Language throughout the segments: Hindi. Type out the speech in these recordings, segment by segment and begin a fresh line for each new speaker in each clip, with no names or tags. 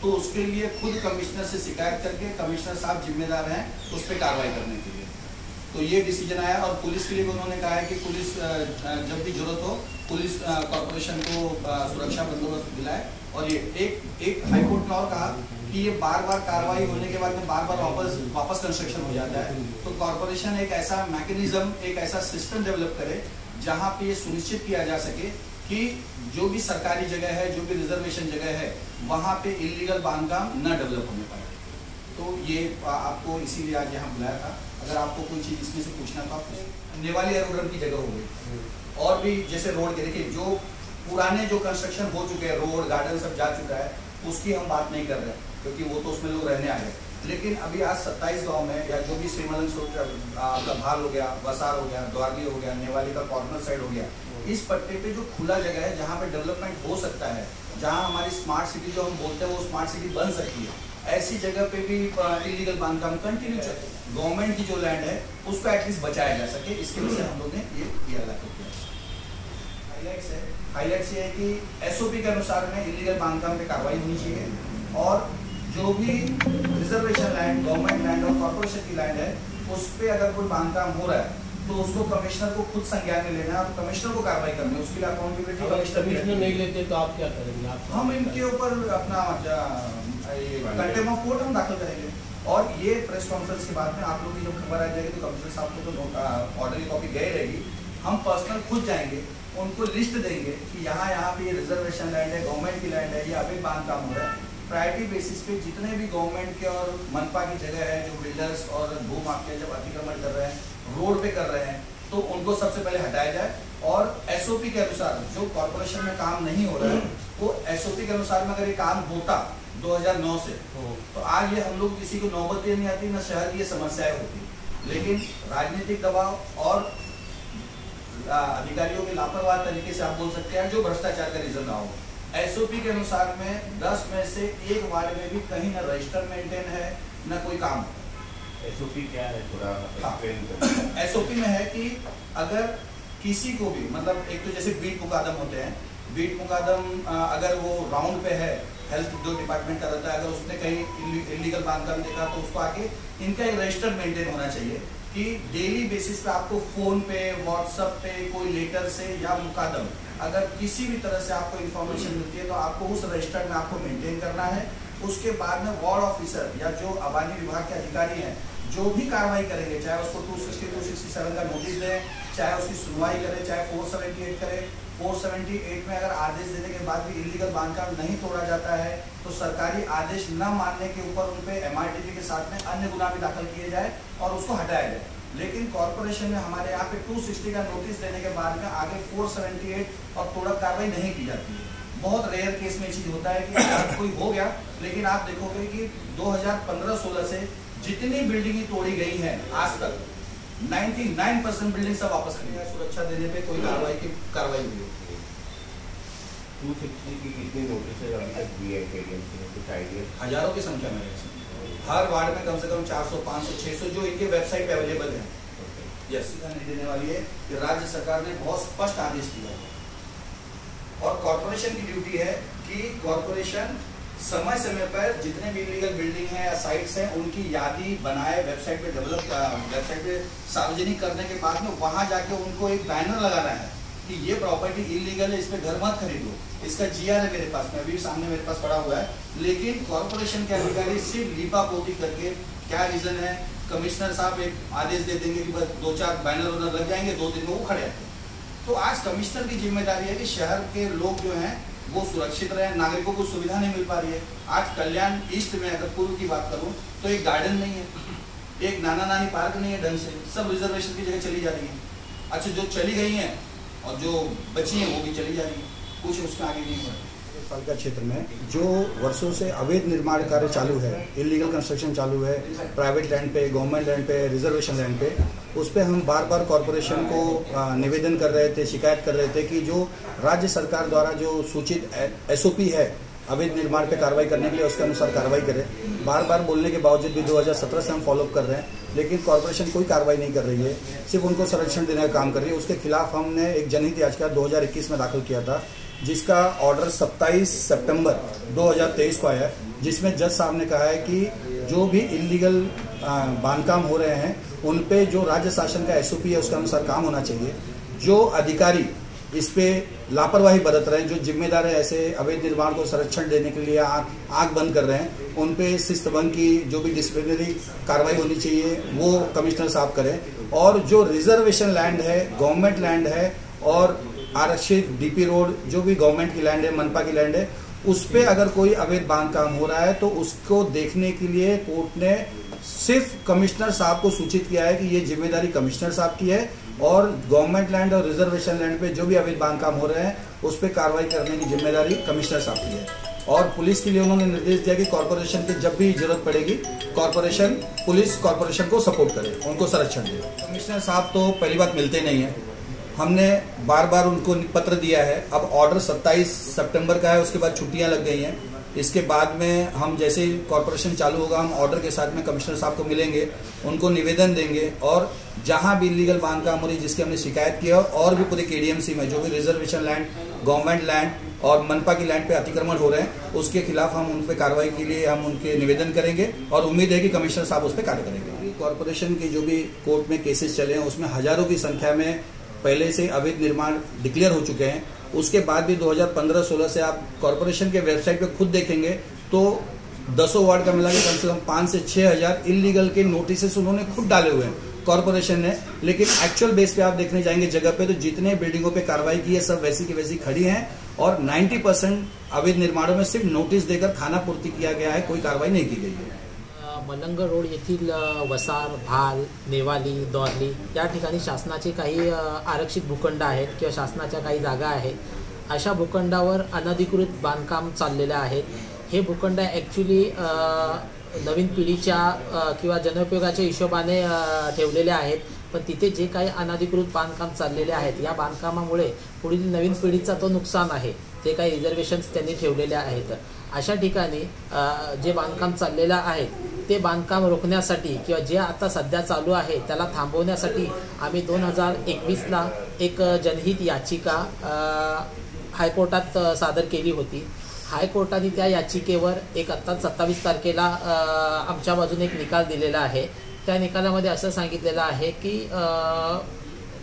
तो उसके लिए खुद कमिश्नर से शिकायत करके कमिश्नर साहब जिम्मेदार हैं उस पर कार्रवाई करने के लिए। तो ये डिसीजन आया और पुलिस के लिए भी उन्होंने कहा है कि पुलिस जब भी जरूरत हो पुलिस कॉर्पोरेशन को सुरक्षा बंदोबस्त दिलाए। और ये एक हाईकोर्ट ने और कहा कि ये बार बार कार्रवाई होने के बाद में बार बार वापस कंस्ट्रक्शन हो जाता है, तो कॉर्पोरेशन एक ऐसा मैकेनिज्म, एक ऐसा सिस्टम डेवलप करे जहाँ पे ये सुनिश्चित किया जा सके कि जो भी सरकारी जगह है, जो भी रिजर्वेशन जगह है, वहाँ पे इलीगल बांधकाम न डेवलप होने पाए। तो ये आपको इसीलिए आज यहाँ बुलाया था। अगर आपको कोई चीज़ इसमें से पूछना तो आप नेवाली एरोड्रम की जगह हो गई, और भी जैसे रोड के देखिए जो पुराने जो कंस्ट्रक्शन हो चुके हैं, रोड गार्डन सब जा चुका है, उसकी हम बात नहीं कर रहे क्योंकि वो तो उसमें लोग रहने आ गए। लेकिन अभी आज 27 गांव में या जो भी श्रीमलन आपका भाल हो गया, वसार हो गया, द्वारली हो गया, नेवाली का कॉर्नर साइड हो गया, इस पट्टे पे जो खुला जगह है जहाँ पे डेवलपमेंट हो सकता है, जहाँ हमारी स्मार्ट सिटी जो हम बोलते हैं वो स्मार्ट सिटी बन सकती है, ऐसी जगह पे भी इलीगल बांधकाम कंटिन्यू चले। गवर्नमेंट की जो लैंड है उसको एटलीस्ट बचाया जा सके, इसके लिए हम लोग ने ये किया। हाईलाइट्स ये है कि एसओपी के अनुसार में इलीगल बांधकाम पे कार्रवाई होनी चाहिए, और जो भी रिजर्वेशन लैंड, गवर्नमेंट लैंड और कॉर्पोरेशन की लैंड है उस पर अगर कोई बांधकाम हो रहा है तो उसको कमिश्नर को खुद संज्ञान में लेना है और कमिश्नर को कार्रवाई करनी है। उसके लिए अकाउंटेबिलिटी
कमिश्नर नहीं लेते तो आप क्या करेंगे?
हम इनके ऊपर अपना कंटेम्प्ट ऑफ कोर्ट हम दाखिल करेंगे। और ये प्रेस कॉन्फ्रेंस के बाद में आप लोगों की जब खबर आ जाएगी तो कमिश्नर साहब को तो ऑर्डर की कॉपी गई रहेगी, हम पर्सनल खुद जाएंगे, उनको लिस्ट देंगे कि यहाँ पे रिजर्वेशन लैंड है, गवर्नमेंट की लैंड है, ये अभी बांधकाम हो रहा है। प्रायोरिटी बेसिस पे जितने भी गवर्नमेंट के और मनपा की जगह है, जो बिल्डर्स और भू माफिया जब अतिक्रमण कर रहे हैं, रोड पे कर रहे हैं, तो उनको सबसे पहले हटाया जाए। और एसओपी के अनुसार जो कॉर्पोरेशन में काम नहीं हो रहा है, वो एसओपी के अनुसार में अगर ये काम होता 2009 से, तो आज ये हम लोग किसी को नौबत नहीं आती, न शहर की ये समस्याएं होती। लेकिन राजनीतिक दबाव और अधिकारियों के लापरवाह तरीके से आप बोल सकते हैं जो भ्रष्टाचार का रीजन रहा हो। एसओपी के अनुसार में 10 में से 1 वार्ड में भी कहीं न रजिस्टर मेंटेन है, न कोई काम।
एसओपी क्या है थोड़ा?
एसओपी में है कि अगर किसी को भी, मतलब एक तो जैसे बीट मुकादम होते हैं, बीट मुकादम अगर वो राउंड पे है, हेल्थ जो डिपार्टमेंट का रहता है, अगर उसने कहीं इलीगल बांधकाम देखा तो उसको आके इनका एक रजिस्टर मेंटेन होना चाहिए कि डेली बेसिस पे आपको फोन पे, व्हाट्सएप पे, कोई लेटर से या मुकादम अगर किसी भी तरह से आपको इन्फॉर्मेशन मिलती है तो आपको उस रजिस्टर में आपको मेंटेन करना है। उसके बाद में वार्ड ऑफिसर या जो आबादी विभाग के अधिकारी हैं जो भी कार्रवाई करेंगे, चाहे उसको 260, 267 का नोटिस दें, चाहे उसकी सुनवाई करें, चाहे 478 करें, 478 में अगर आदेश देने के बाद भी इलीगल बांधकाम नहीं तोड़ा जाता है तो सरकारी आदेश न मानने के ऊपर उन पे MRTP के साथ में अन्य गुना भी दाखिल किए जाए और उसको हटाया जाए। लेकिन कॉर्पोरेशन में हमारे यहाँ पे 260 का नोटिस देने के बाद में आगे 478 और तोड़ा कार्रवाई नहीं की जाती है। बहुत रेयर केस में चीज होता है कि कोई हो गया, लेकिन आप देखोगे कि 2015-16 से जितनी बिल्डिंग तोड़ी गई है आज तक 99% बिल्डिंग सब वापस कर लिया। सुरक्षा देने पे कोई कार्रवाई हुई है।
260 की कितनी नोटिस अभी तक दी है कुछ आइडिया?
हजारों की संख्या में है। हर वार्ड में कम से कम 400, 500, 600 जो इनके वेबसाइट पे अवेलेबल है। यस, नहीं देने वाली है कि राज्य सरकार ने बहुत स्पष्ट आदेश दिया है और कॉर्पोरेशन की ड्यूटी है कि कॉर्पोरेशन समय समय पर जितने भी इलीगल बिल्डिंग है या साइट्स हैं उनकी यादी बनाए, वेबसाइट पे वेबसाइट पे सार्वजनिक करने के बाद में वहां जाके उनको एक बैनर लगाना है कि ये प्रॉपर्टी इलीगल है, इस पे घर मत खरीदो। इसका GR है मेरे पास में, अभी सामने मेरे पास पड़ा हुआ है। लेकिन कॉर्पोरेशन के अधिकारी सिर्फ लीपापोती करके, क्या रीजन है, कमिश्नर साहब एक आदेश दे देंगे कि बस 2-4 बैनर लग जाएंगे, 2 दिन में वो खड़े हैं। तो आज कमिश्नर की जिम्मेदारी है कि शहर के लोग जो हैं वो सुरक्षित रहे, नागरिकों को सुविधा नहीं मिल पा रही है। आज कल्याण ईस्ट में अगर पूर्व की बात करूं तो एक गार्डन नहीं है, एक नाना नानी पार्क नहीं है ढंग से, सब रिजर्वेशन की जगह चली जा रही है। अच्छा, जो चली गई हैं और जो बची हैं वो भी चली जा रही है, कुछ उसमें आगे नहीं बढ़।
पालिका क्षेत्र में जो वर्षों से अवैध निर्माण कार्य चालू है, इलीगल कंस्ट्रक्शन चालू है, प्राइवेट लैंड पे, गवर्नमेंट लैंड पे, रिजर्वेशन लैंड पे, उस पर हम बार बार कॉर्पोरेशन को निवेदन कर रहे थे, शिकायत कर रहे थे कि जो राज्य सरकार द्वारा जो सूचित SOP है अवैध निर्माण पे कार्रवाई करने के लिए, उसके अनुसार कार्रवाई करें। बार बार बोलने के बावजूद भी 2017 से हम फॉलोअप कर रहे हैं, लेकिन कॉर्पोरेशन कोई कार्रवाई नहीं कर रही है, सिर्फ उनको संरक्षण देने का काम कर रही है। उसके खिलाफ हमने एक जनहित याचिका 2021 में दाखिल किया था, जिसका ऑर्डर 27 सितंबर 2023 को आया है, जिसमें जज साहब ने कहा है कि जो भी इलीगल बांधकाम हो रहे हैं उन पे जो राज्य शासन का एसओपी है उसके अनुसार काम होना चाहिए। जो अधिकारी इस पे लापरवाही बरत रहे हैं, जो जिम्मेदार है ऐसे अवैध निर्माण को संरक्षण देने के लिए आंख बंद कर रहे हैं, उन पे शिस्त भंग की जो भी डिसिप्लिनरी कार्रवाई होनी चाहिए वो कमिश्नर साहब करें। और जो रिजर्वेशन लैंड है, गवर्नमेंट लैंड है और आरक्षित डीपी रोड जो भी गवर्नमेंट की लैंड है, मनपा की लैंड है, उस पे अगर कोई अवैध बांधकाम हो रहा है तो उसको देखने के लिए कोर्ट ने सिर्फ कमिश्नर साहब को सूचित किया है कि ये जिम्मेदारी कमिश्नर साहब की है और गवर्नमेंट लैंड और रिजर्वेशन लैंड पे जो भी अवैध बांधकाम हो रहे हैं उस पर कार्रवाई करने की जिम्मेदारी कमिश्नर साहब की है। और पुलिस के लिए उन्होंने निर्देश दिया कि कॉर्पोरेशन की जब भी जरूरत पड़ेगी पुलिस कॉर्पोरेशन को सपोर्ट करे, उनको संरक्षण दे। कमिश्नर साहब तो पहली बात मिलते नहीं है, हमने बार बार उनको पत्र दिया है। अब ऑर्डर 27 सितंबर का है, उसके बाद छुट्टियां लग गई हैं। इसके बाद में हम जैसे ही कॉर्पोरेशन चालू होगा हम ऑर्डर के साथ में कमिश्नर साहब को मिलेंगे, उनको निवेदन देंगे और जहां भी इलीगल बांधकाम हो रही जिसकी हमने शिकायत की है और भी पूरे केडीएमसी में जो भी रिजर्वेशन लैंड, गवर्नमेंट लैंड और मनपा की लैंड पे अतिक्रमण हो रहे हैं उसके खिलाफ हम उन पे कार्रवाई के लिए हम उनके निवेदन करेंगे और उम्मीद है कि कमिश्नर साहब उस पर कार्य करेंगे। कॉर्पोरेशन के जो भी कोर्ट में केसेस चले हैं उसमें हजारों की संख्या में पहले से अवैध निर्माण डिक्लेयर हो चुके हैं। उसके बाद भी 2015-16 से आप कॉर्पोरेशन के वेबसाइट पे खुद देखेंगे तो 10 वार्ड का मिला के कम से कम 5 से 6 हजार इलीगल के नोटिस उन्होंने खुद डाले हुए हैं कॉर्पोरेशन ने। लेकिन एक्चुअल बेस पे आप देखने जाएंगे जगह पे तो जितने बिल्डिंगों पे कार्रवाई की है सब वैसी की वैसी खड़ी हैं और 90% अवैध निर्माणों में सिर्फ नोटीस देकर खानापूर्ति किया गया है, कोई कार्रवाई नहीं की गई है।
मलंग रोड येथील वसार, भाल, नेवाली, दोरली या ठिकाणी शासनाचे काही आरक्षित भूखंड आहेत किंवा शासनाच्या काही जागा आहेत। अशा भूखंडावर अनधिकृत बांधकाम चाललेले आहेत। हे भूखंड ॲक्च्युली नवीन पिढीच्या किंवा जनउपयोगाच्या हिशोबाने ठेवलेले आहेत, पण तिथे जे काही अनधिकृत बांधकाम चाललेले आहेत या बांधकामामुळे पुढील नवीन पिढीचा तो नुकसान आहे। जे काही रिझर्वेशन्स त्यांनी ठेवलेले आहेत अशा ठिकाणी जे बांधकाम चाललेलं आहे ते बांधकाम रोखण्यासाठी किंवा जे आता सध्या चालू आहे त्याला थांबवण्यासाठी आम्ही 2021ला एक जनहित याचिका हायकोर्टात सादर केली होती। हायकोर्टाने त्या याचिकेवर एक आत्ता 27 तारखेला आमच्या बाजूने एक निकाल दिलेला आहे। त्या निकालामध्ये असं सांगितलेलं आहे की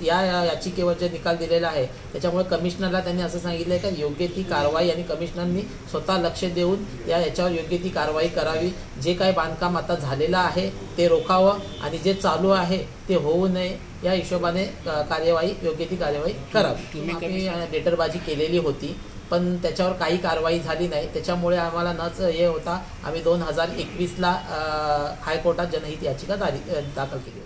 या याचिकेवर जे निकाल दिलेला आहे त्याच्यामुळे कमिशनरला त्यांनी असं सांगितलं आहे की योग्य ती कारवाई आणि कमिशनरनी स्वतः लक्ष देऊन याच्यावर योग्य ती कारवाई करावी। जे काही बांधकाम आता झालेलं आहे ते रोखावं आणि जे चालू आहे ते होऊ नये या हिशोबाने योग्य ती कार्यवाही करावी। आम्ही लेटरबाजी केलेली होती पण त्याच्यावर काही कारवाई झाली नाही, त्याच्यामुळे आम्हाला नच हे होता आम्ही 2021ला हायकोर्टात जनहित याचिका दाखल केली।